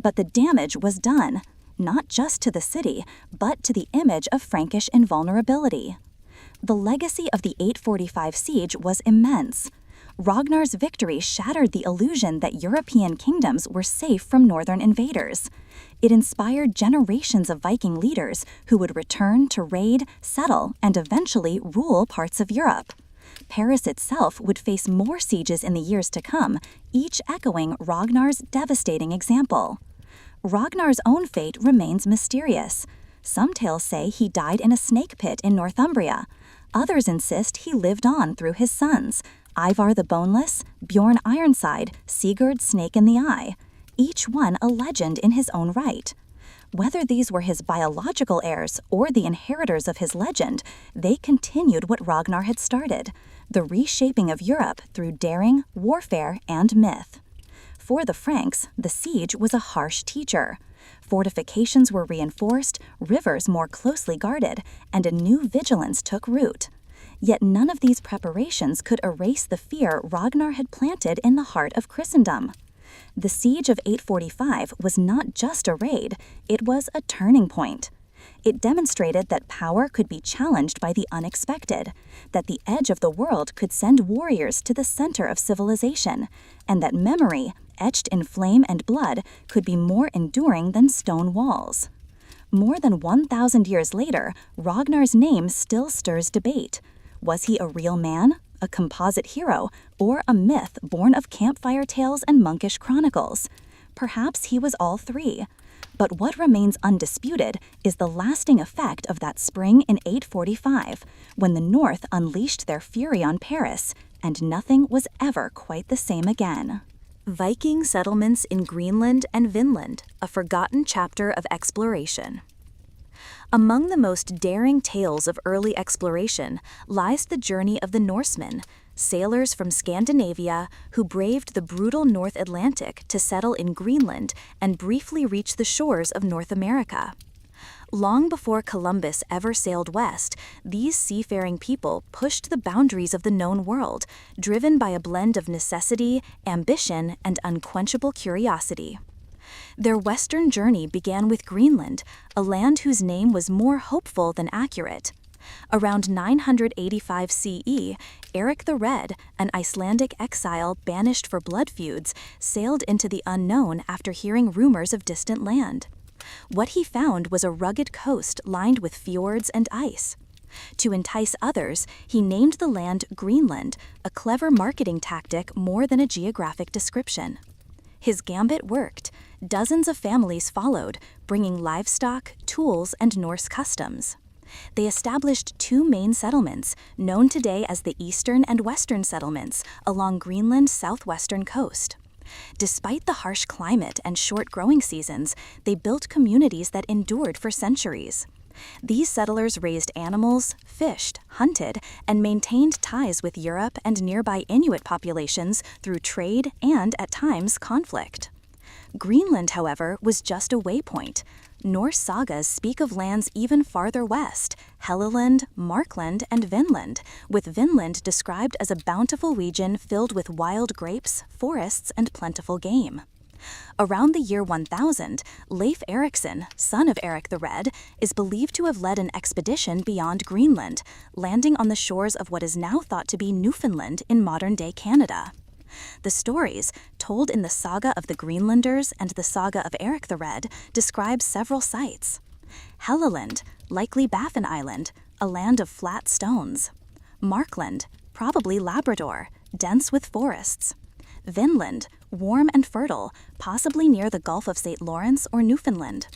But the damage was done, not just to the city, but to the image of Frankish invulnerability. The legacy of the 845 siege was immense. Ragnar's victory shattered the illusion that European kingdoms were safe from northern invaders. It inspired generations of Viking leaders who would return to raid, settle, and eventually rule parts of Europe. Paris itself would face more sieges in the years to come, each echoing Ragnar's devastating example. Ragnar's own fate remains mysterious. Some tales say he died in a snake pit in Northumbria. Others insist he lived on through his sons, Ivar the Boneless, Bjorn Ironside, Sigurd Snake in the Eye, each one a legend in his own right. Whether these were his biological heirs or the inheritors of his legend, they continued what Ragnar had started, the reshaping of Europe through daring, warfare, and myth. For the Franks, the siege was a harsh teacher. Fortifications were reinforced, rivers more closely guarded, and a new vigilance took root. Yet none of these preparations could erase the fear Ragnar had planted in the heart of Christendom. The siege of 845 was not just a raid, it was a turning point. It demonstrated that power could be challenged by the unexpected, that the edge of the world could send warriors to the center of civilization, and that memory, etched in flame and blood, could be more enduring than stone walls. More than 1,000 years later, Ragnar's name still stirs debate. Was he a real man, a composite hero, or a myth born of campfire tales and monkish chronicles? Perhaps he was all three. But what remains undisputed is the lasting effect of that spring in 845, when the North unleashed their fury on Paris, and nothing was ever quite the same again. Viking settlements in Greenland and Vinland, a forgotten chapter of exploration. Among the most daring tales of early exploration lies the journey of the Norsemen, sailors from Scandinavia who braved the brutal North Atlantic to settle in Greenland and briefly reach the shores of North America. Long before Columbus ever sailed west, these seafaring people pushed the boundaries of the known world, driven by a blend of necessity, ambition, and unquenchable curiosity. Their western journey began with Greenland, a land whose name was more hopeful than accurate. Around 985 CE, Eric the Red, an Icelandic exile banished for blood feuds, sailed into the unknown after hearing rumors of distant land. What he found was a rugged coast lined with fjords and ice. To entice others, he named the land Greenland, a clever marketing tactic more than a geographic description. His gambit worked. Dozens of families followed, bringing livestock, tools, and Norse customs. They established two main settlements, known today as the Eastern and Western settlements, along Greenland's southwestern coast. Despite the harsh climate and short growing seasons, they built communities that endured for centuries. These settlers raised animals, fished, hunted, and maintained ties with Europe and nearby Inuit populations through trade and, at times, conflict. Greenland, however, was just a waypoint. Norse sagas speak of lands even farther west, Helleland, Markland, and Vinland, with Vinland described as a bountiful region filled with wild grapes, forests, and plentiful game. Around the year 1000, Leif Erikson, son of Eric the Red, is believed to have led an expedition beyond Greenland, landing on the shores of what is now thought to be Newfoundland in modern-day Canada. The stories, told in the Saga of the Greenlanders and the Saga of Eric the Red, describe several sites. Helleland, likely Baffin Island, a land of flat stones. Markland, probably Labrador, dense with forests. Vinland, warm and fertile, possibly near the Gulf of St. Lawrence or Newfoundland.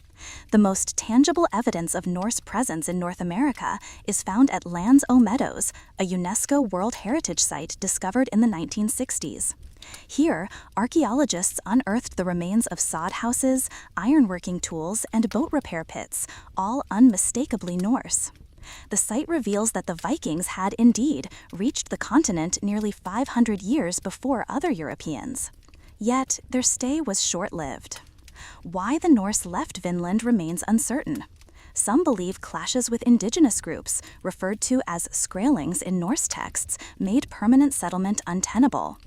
The most tangible evidence of Norse presence in North America is found at Land's O Meadows, a UNESCO World Heritage Site discovered in the 1960s. Here, archaeologists unearthed the remains of sod houses, ironworking tools, and boat repair pits, all unmistakably Norse. The site reveals that the Vikings had indeed reached the continent nearly 500 years before other Europeans. Yet, their stay was short-lived. Why the Norse left Vinland remains uncertain. Some believe clashes with indigenous groups, referred to as skrælings in Norse texts, made permanent settlement untenable.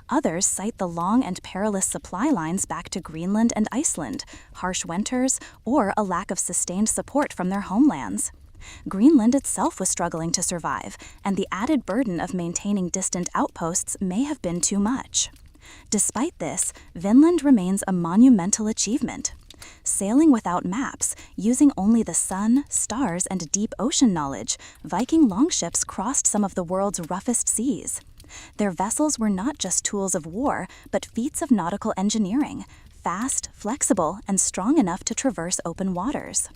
Others cite the long and perilous supply lines back to Greenland and Iceland, harsh winters, or a lack of sustained support from their homelands. Greenland itself was struggling to survive, and the added burden of maintaining distant outposts may have been too much. Despite this, Vinland remains a monumental achievement. Sailing without maps, using only the sun, stars, and deep ocean knowledge, Viking longships crossed some of the world's roughest seas. Their vessels were not just tools of war, but feats of nautical engineering, fast, flexible, and strong enough to traverse open waters.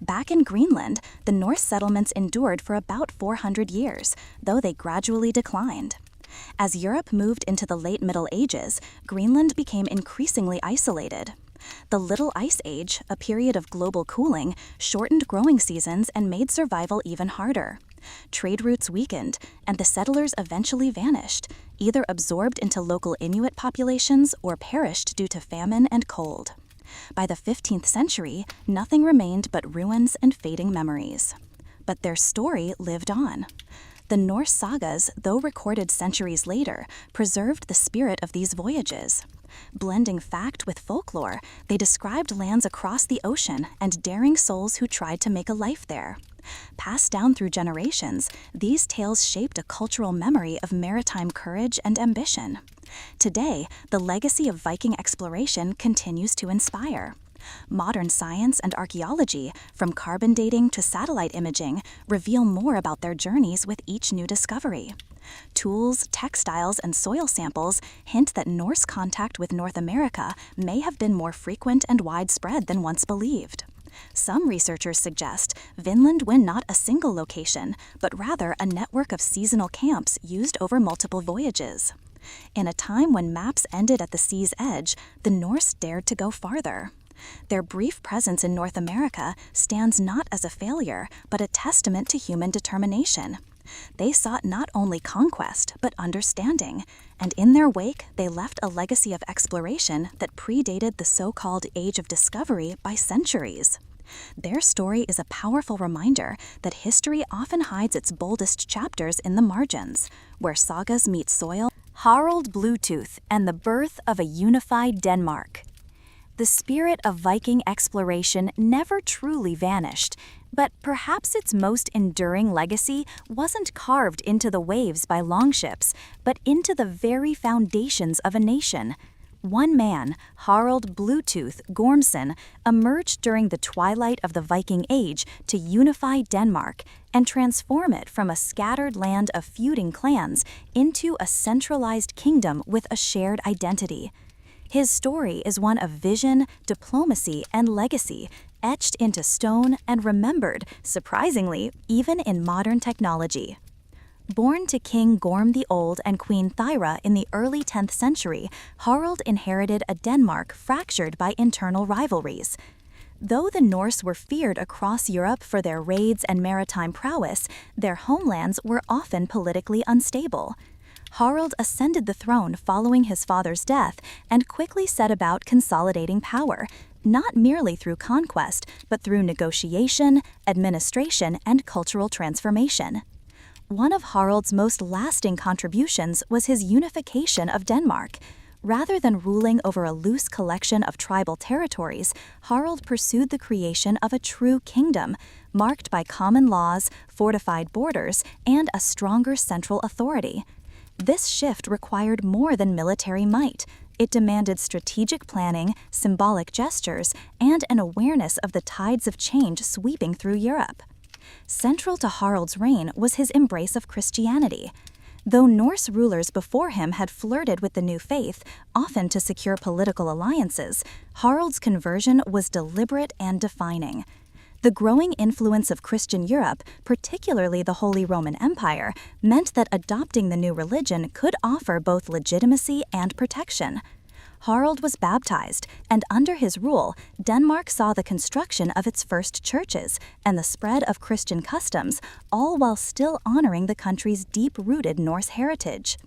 Back in Greenland, the Norse settlements endured for about 400 years, though they gradually declined. As Europe moved into the late Middle Ages, Greenland became increasingly isolated. The Little Ice Age, a period of global cooling, shortened growing seasons and made survival even harder. Trade routes weakened, and the settlers eventually vanished, either absorbed into local Inuit populations or perished due to famine and cold. By the 15th century, nothing remained but ruins and fading memories. But their story lived on. The Norse sagas, though recorded centuries later, preserved the spirit of these voyages. Blending fact with folklore, they described lands across the ocean and daring souls who tried to make a life there. Passed down through generations, these tales shaped a cultural memory of maritime courage and ambition. Today, the legacy of Viking exploration continues to inspire. Modern science and archaeology, from carbon dating to satellite imaging, reveal more about their journeys with each new discovery. Tools, textiles, and soil samples hint that Norse contact with North America may have been more frequent and widespread than once believed. Some researchers suggest Vinland went not a single location, but rather a network of seasonal camps used over multiple voyages. In a time when maps ended at the sea's edge, the Norse dared to go farther. Their brief presence in North America stands not as a failure, but a testament to human determination. They sought not only conquest, but understanding, and in their wake they left a legacy of exploration that predated the so-called Age of Discovery by centuries. Their story is a powerful reminder that history often hides its boldest chapters in the margins, where sagas meet soil. Harald Bluetooth and the birth of a unified Denmark. The spirit of Viking exploration never truly vanished, but perhaps its most enduring legacy wasn't carved into the waves by longships, but into the very foundations of a nation. One man, Harald Bluetooth Gormson, emerged during the twilight of the Viking Age to unify Denmark and transform it from a scattered land of feuding clans into a centralized kingdom with a shared identity. His story is one of vision, diplomacy, and legacy, etched into stone and remembered, surprisingly, even in modern technology. Born to King Gorm the Old and Queen Thyra in the early 10th century, Harald inherited a Denmark fractured by internal rivalries. Though the Norse were feared across Europe for their raids and maritime prowess, their homelands were often politically unstable. Harald ascended the throne following his father's death and quickly set about consolidating power, not merely through conquest, but through negotiation, administration, and cultural transformation. One of Harald's most lasting contributions was his unification of Denmark. Rather than ruling over a loose collection of tribal territories, Harald pursued the creation of a true kingdom, marked by common laws, fortified borders, and a stronger central authority. This shift required more than military might. It demanded strategic planning, symbolic gestures, and an awareness of the tides of change sweeping through Europe. Central to Harald's reign was his embrace of Christianity. Though Norse rulers before him had flirted with the new faith, often to secure political alliances, Harald's conversion was deliberate and defining. The growing influence of Christian Europe, particularly the Holy Roman Empire, meant that adopting the new religion could offer both legitimacy and protection. Harald was baptized, and under his rule, Denmark saw the construction of its first churches and the spread of Christian customs, all while still honoring the country's deep-rooted Norse heritage.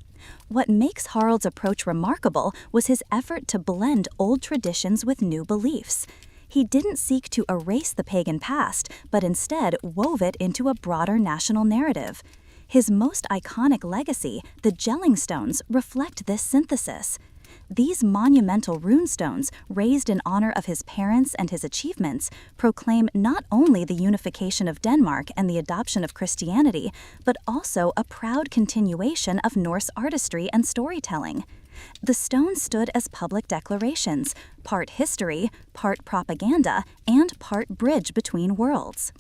What makes Harald's approach remarkable was his effort to blend old traditions with new beliefs. He didn't seek to erase the pagan past, but instead wove it into a broader national narrative. His most iconic legacy, the Jelling Stones, reflect this synthesis. These monumental runestones, raised in honor of his parents and his achievements, proclaim not only the unification of Denmark and the adoption of Christianity, but also a proud continuation of Norse artistry and storytelling. The stones stood as public declarations, part history, part propaganda, and part bridge between worlds.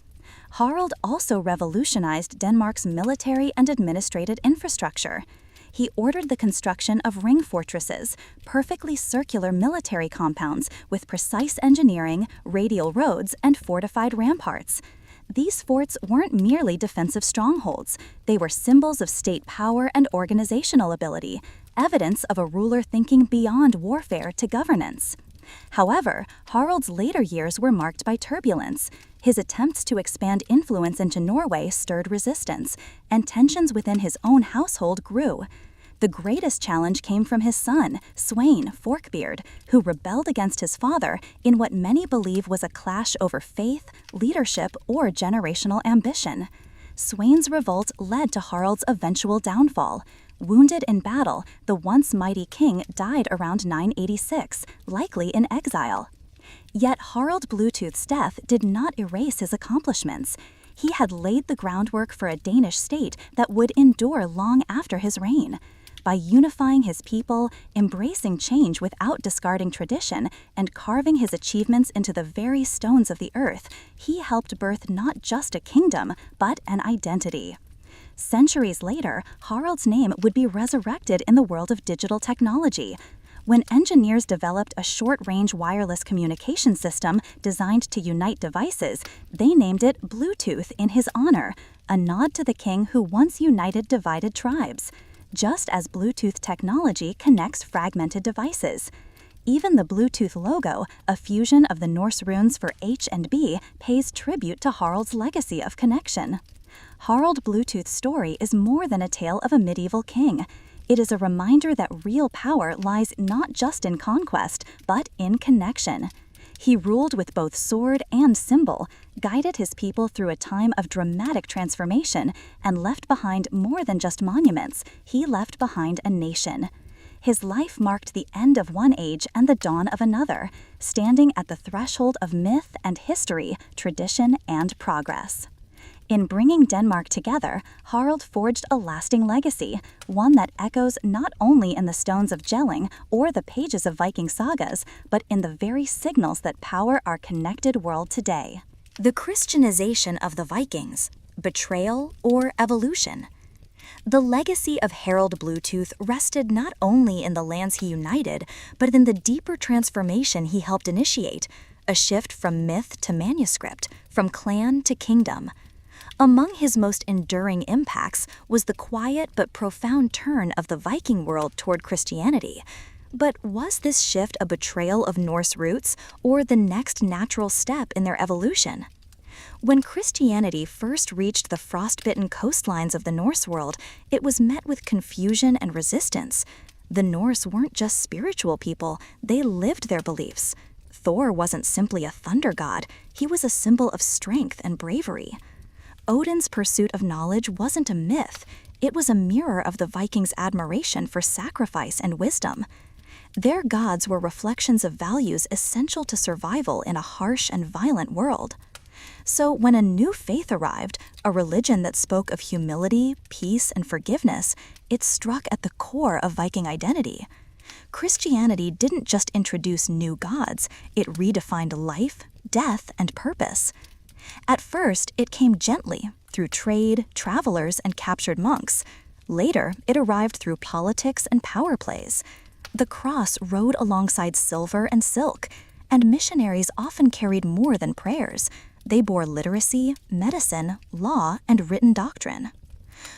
Harald also revolutionized Denmark's military and administrative infrastructure. He ordered the construction of ring fortresses, perfectly circular military compounds with precise engineering, radial roads, and fortified ramparts. These forts weren't merely defensive strongholds. They were symbols of state power and organizational ability, evidence of a ruler thinking beyond warfare to governance. However, Harald's later years were marked by turbulence. His attempts to expand influence into Norway stirred resistance, and tensions within his own household grew. The greatest challenge came from his son, Sweyn Forkbeard, who rebelled against his father in what many believe was a clash over faith, leadership, or generational ambition. Sweyn's revolt led to Harald's eventual downfall. Wounded in battle, the once mighty king died around 986, likely in exile. Yet Harald Bluetooth's death did not erase his accomplishments. He had laid the groundwork for a Danish state that would endure long after his reign. By unifying his people, embracing change without discarding tradition, and carving his achievements into the very stones of the earth, he helped birth not just a kingdom, but an identity. Centuries later, Harald's name would be resurrected in the world of digital technology. When engineers developed a short-range wireless communication system designed to unite devices, they named it Bluetooth in his honor, a nod to the king who once united divided tribes. Just as Bluetooth technology connects fragmented devices. Even the Bluetooth logo, a fusion of the Norse runes for H and B, pays tribute to Harald's legacy of connection. Harald Bluetooth's story is more than a tale of a medieval king. It is a reminder that real power lies not just in conquest, but in connection. He ruled with both sword and symbol, guided his people through a time of dramatic transformation, and left behind more than just monuments. He left behind a nation. His life marked the end of one age and the dawn of another, standing at the threshold of myth and history, tradition and progress. In bringing Denmark together, Harald forged a lasting legacy, one that echoes not only in the stones of Jelling or the pages of Viking sagas, but in the very signals that power our connected world today. The Christianization of the Vikings, betrayal or evolution? The legacy of Harald Bluetooth rested not only in the lands he united, but in the deeper transformation he helped initiate, a shift from myth to manuscript, from clan to kingdom. Among his most enduring impacts was the quiet but profound turn of the Viking world toward Christianity. But was this shift a betrayal of Norse roots or the next natural step in their evolution? When Christianity first reached the frostbitten coastlines of the Norse world, it was met with confusion and resistance. The Norse weren't just spiritual people, they lived their beliefs. Thor wasn't simply a thunder god, he was a symbol of strength and bravery. Odin's pursuit of knowledge wasn't a myth, it was a mirror of the Vikings' admiration for sacrifice and wisdom. Their gods were reflections of values essential to survival in a harsh and violent world. So when a new faith arrived, a religion that spoke of humility, peace, and forgiveness, it struck at the core of Viking identity. Christianity didn't just introduce new gods, it redefined life, death, and purpose. At first, it came gently, through trade, travelers, and captured monks. Later, it arrived through politics and power plays. The cross rode alongside silver and silk, and missionaries often carried more than prayers. They bore literacy, medicine, law, and written doctrine.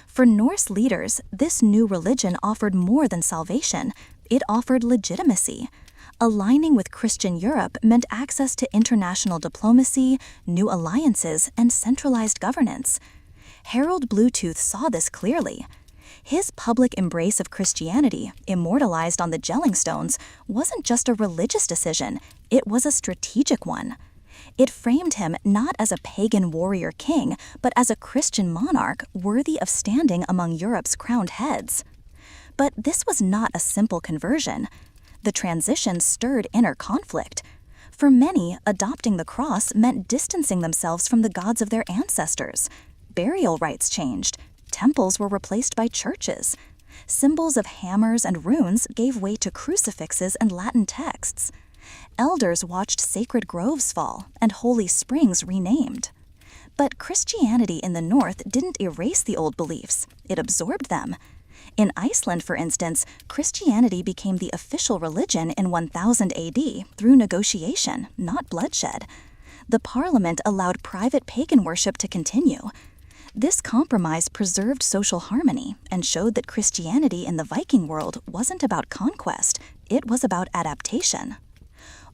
For Norse leaders, this new religion offered more than salvation. It offered legitimacy. Aligning with Christian Europe meant access to international diplomacy, new alliances, and centralized governance. Harald Bluetooth saw this clearly. His public embrace of Christianity, immortalized on the Jelling stones, wasn't just a religious decision, it was a strategic one. It framed him not as a pagan warrior king, but as a Christian monarch worthy of standing among Europe's crowned heads. But this was not a simple conversion. The transition stirred inner conflict. For many, adopting the cross meant distancing themselves from the gods of their ancestors. Burial rites changed. Temples were replaced by churches. Symbols of hammers and runes gave way to crucifixes and Latin texts. Elders watched sacred groves fall and holy springs renamed. But Christianity in the north didn't erase the old beliefs, it absorbed them. In Iceland, for instance, Christianity became the official religion in 1000 AD through negotiation, not bloodshed. The parliament allowed private pagan worship to continue. This compromise preserved social harmony and showed that Christianity in the Viking world wasn't about conquest, it was about adaptation.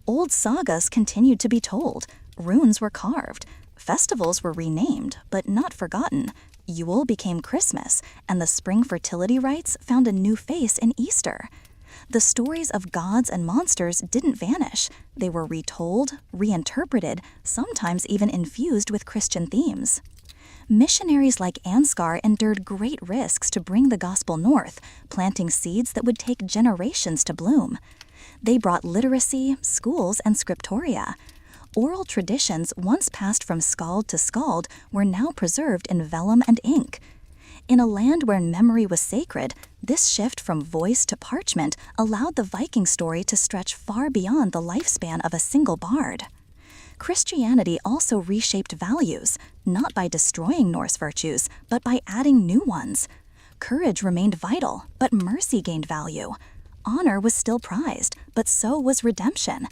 Old sagas continued to be told, runes were carved, festivals were renamed but not forgotten. Yule became Christmas, and the spring fertility rites found a new face in Easter. The stories of gods and monsters didn't vanish. They were retold, reinterpreted, sometimes even infused with Christian themes. Missionaries like Ansgar endured great risks to bring the gospel north, planting seeds that would take generations to bloom. They brought literacy, schools, and scriptoria. Oral traditions once passed from skald to skald were now preserved in vellum and ink. In a land where memory was sacred, this shift from voice to parchment allowed the Viking story to stretch far beyond the lifespan of a single bard. Christianity also reshaped values, not by destroying Norse virtues, but by adding new ones. Courage remained vital, but mercy gained value. Honor was still prized, but so was redemption.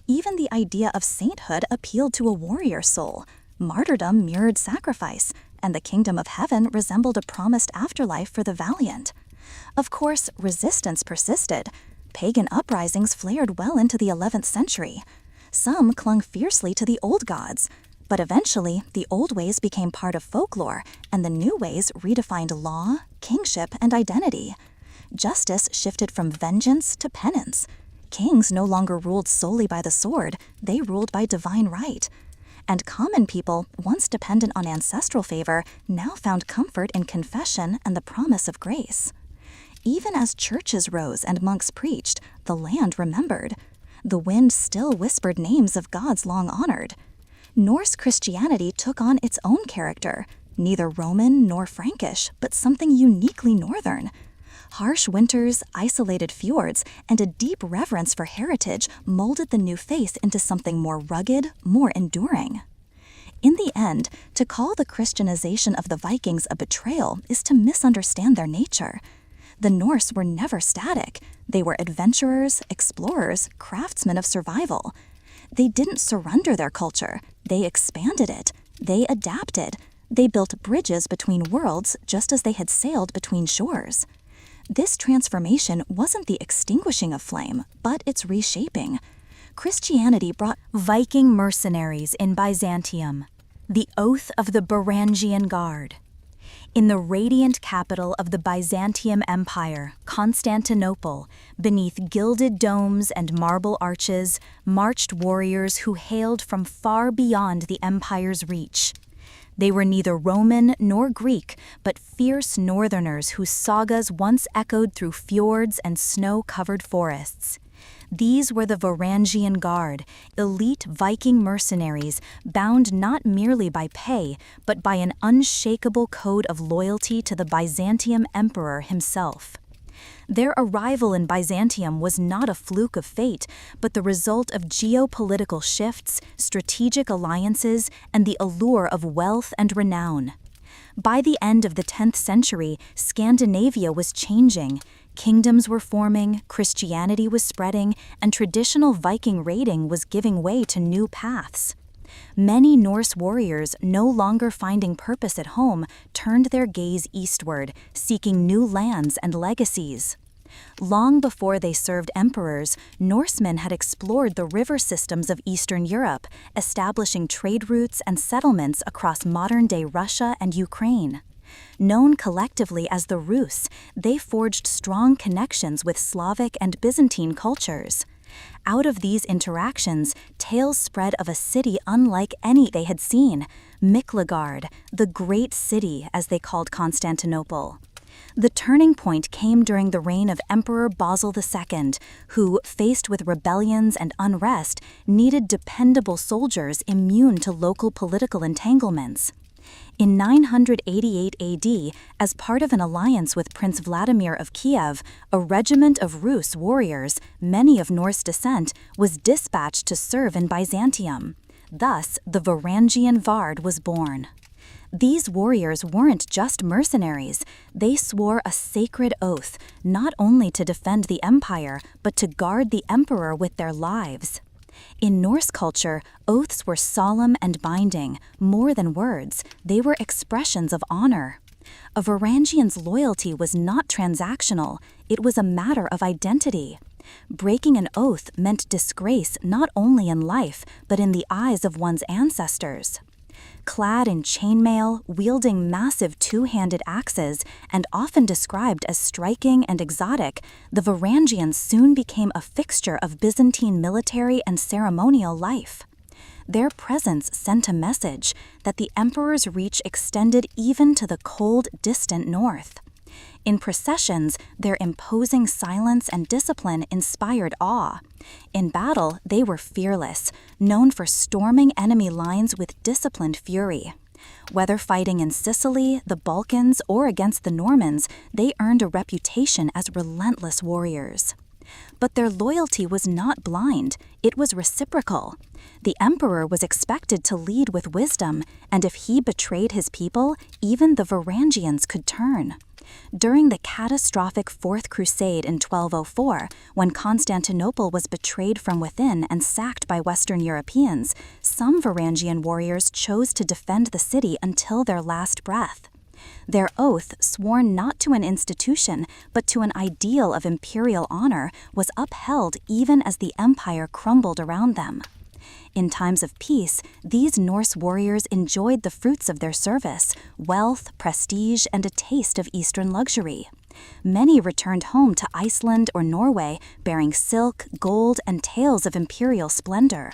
Even the idea of sainthood appealed to a warrior soul. Martyrdom mirrored sacrifice, and the kingdom of heaven resembled a promised afterlife for the valiant. Of course, resistance persisted. Pagan uprisings flared well into the 11th century. Some clung fiercely to the old gods, but eventually the old ways became part of folklore, and the new ways redefined law, kingship, and identity. Justice shifted from vengeance to penance. Kings no longer ruled solely by the sword, they ruled by divine right. And common people, once dependent on ancestral favor, now found comfort in confession and the promise of grace. Even as churches rose and monks preached, the land remembered. The wind still whispered names of gods long honored. Norse Christianity took on its own character, neither Roman nor Frankish, but something uniquely northern. Harsh winters, isolated fjords, and a deep reverence for heritage molded the new faith into something more rugged, more enduring. In the end, to call the Christianization of the Vikings a betrayal is to misunderstand their nature. The Norse were never static. They were adventurers, explorers, craftsmen of survival. They didn't surrender their culture. They expanded it. They adapted. They built bridges between worlds just as they had sailed between shores. This transformation wasn't the extinguishing of flame, but its reshaping. Christianity brought Viking mercenaries in Byzantium, the oath of the Varangian Guard. In the radiant capital of the Byzantium Empire, Constantinople, beneath gilded domes and marble arches, marched warriors who hailed from far beyond the empire's reach. They were neither Roman nor Greek, but fierce northerners whose sagas once echoed through fjords and snow-covered forests. These were the Varangian Guard, elite Viking mercenaries bound not merely by pay, but by an unshakable code of loyalty to the Byzantium emperor himself. Their arrival in Byzantium was not a fluke of fate, but the result of geopolitical shifts, strategic alliances, and the allure of wealth and renown. By the end of the 10th century, Scandinavia was changing. Kingdoms were forming, Christianity was spreading, and traditional Viking raiding was giving way to new paths. Many Norse warriors, no longer finding purpose at home, turned their gaze eastward, seeking new lands and legacies. Long before they served emperors, Norsemen had explored the river systems of Eastern Europe, establishing trade routes and settlements across modern-day Russia and Ukraine. Known collectively as the Rus, they forged strong connections with Slavic and Byzantine cultures. Out of these interactions, tales spread of a city unlike any they had seen, Miklagard, the Great City, as they called Constantinople. The turning point came during the reign of Emperor Basil II, who, faced with rebellions and unrest, needed dependable soldiers immune to local political entanglements. In 988 AD, as part of an alliance with Prince Vladimir of Kiev, a regiment of Rus warriors, many of Norse descent, was dispatched to serve in Byzantium. Thus, the Varangian Vard was born. These warriors weren't just mercenaries. They swore a sacred oath, not only to defend the empire, but to guard the emperor with their lives. In Norse culture, oaths were solemn and binding. More than words, they were expressions of honor. A Varangian's loyalty was not transactional, it was a matter of identity. Breaking an oath meant disgrace not only in life, but in the eyes of one's ancestors. Clad in chainmail, wielding massive two-handed axes, and often described as striking and exotic, the Varangians soon became a fixture of Byzantine military and ceremonial life. Their presence sent a message that the emperor's reach extended even to the cold, distant north. In processions, their imposing silence and discipline inspired awe. In battle, they were fearless, known for storming enemy lines with disciplined fury. Whether fighting in Sicily, the Balkans, or against the Normans, they earned a reputation as relentless warriors. But their loyalty was not blind, it was reciprocal. The emperor was expected to lead with wisdom, and if he betrayed his people, even the Varangians could turn. During the catastrophic Fourth Crusade in 1204, when Constantinople was betrayed from within and sacked by Western Europeans, some Varangian warriors chose to defend the city until their last breath. Their oath, sworn not to an institution, but to an ideal of imperial honor, was upheld even as the empire crumbled around them. In times of peace, these Norse warriors enjoyed the fruits of their service, wealth, prestige, and a taste of Eastern luxury. Many returned home to Iceland or Norway, bearing silk, gold, and tales of imperial splendor.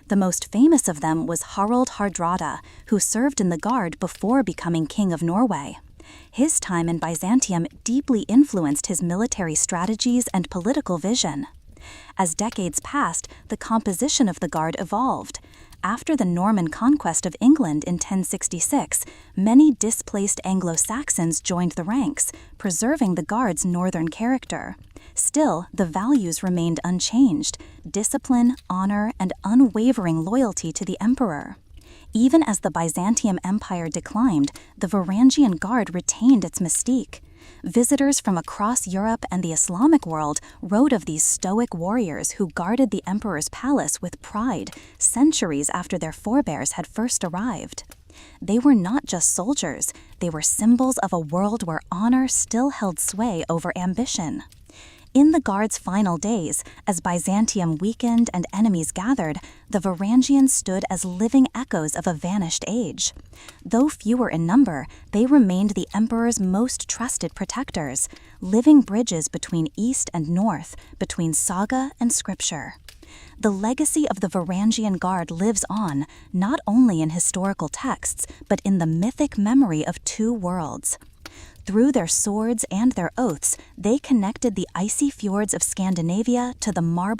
The most famous of them was Harald Hardrada, who served in the guard before becoming king of Norway. His time in Byzantium deeply influenced his military strategies and political vision. As decades passed, the composition of the guard evolved. After the Norman conquest of England in 1066, many displaced Anglo-Saxons joined the ranks, preserving the guard's northern character. Still, the values remained unchanged: discipline, honor, and unwavering loyalty to the emperor. Even as the Byzantium Empire declined, the Varangian Guard retained its mystique. Visitors from across Europe and the Islamic world wrote of these stoic warriors who guarded the emperor's palace with pride, centuries after their forebears had first arrived. They were not just soldiers, they were symbols of a world where honor still held sway over ambition. In the Guard's final days, as Byzantium weakened and enemies gathered, the Varangians stood as living echoes of a vanished age. Though fewer in number, they remained the emperor's most trusted protectors, living bridges between East and North, between saga and scripture. The legacy of the Varangian Guard lives on, not only in historical texts, but in the mythic memory of two worlds. Through their swords and their oaths, they connected the icy fjords of Scandinavia to the marble